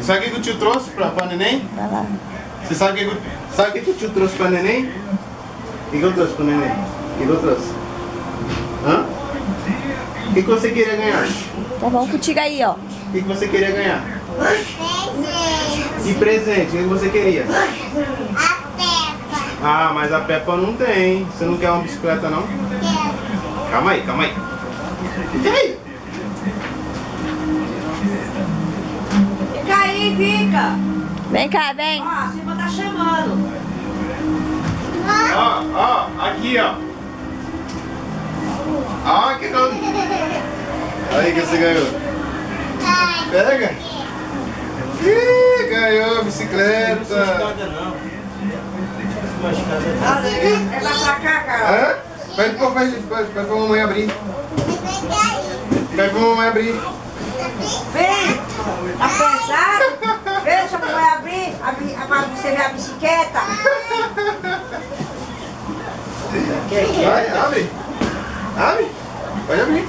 Sabe o que o tio trouxe pra neném? Vai lá. Você sabe o que o tio trouxe pra neném? O que eu trouxe pra neném? O que eu trouxe? Hã? O que você queria ganhar? Tá bom contigo aí, ó. O que você queria ganhar? Presente. Que presente? O que você queria? A Peppa. Ah, mas a Peppa não tem. Você não quer uma bicicleta, não? Quero. Calma aí, calma aí. Fica aí. Fica aí, fica. Vem cá, vem. Ó, a Silva tá chamando. Ó, aqui, ó. Ó, que não. Aí que você ganhou. Ai, Pega. Ih, ganhou a bicicleta. não. Ah, é pra cá, Carol. Hã? Pede pra mamãe abrir. Pede pra mamãe abrir. Vem. Tá pesado? Deixa a mamãe abrir. Pra você ver a bicicleta. Vai, abre. Abre. Pode abrir.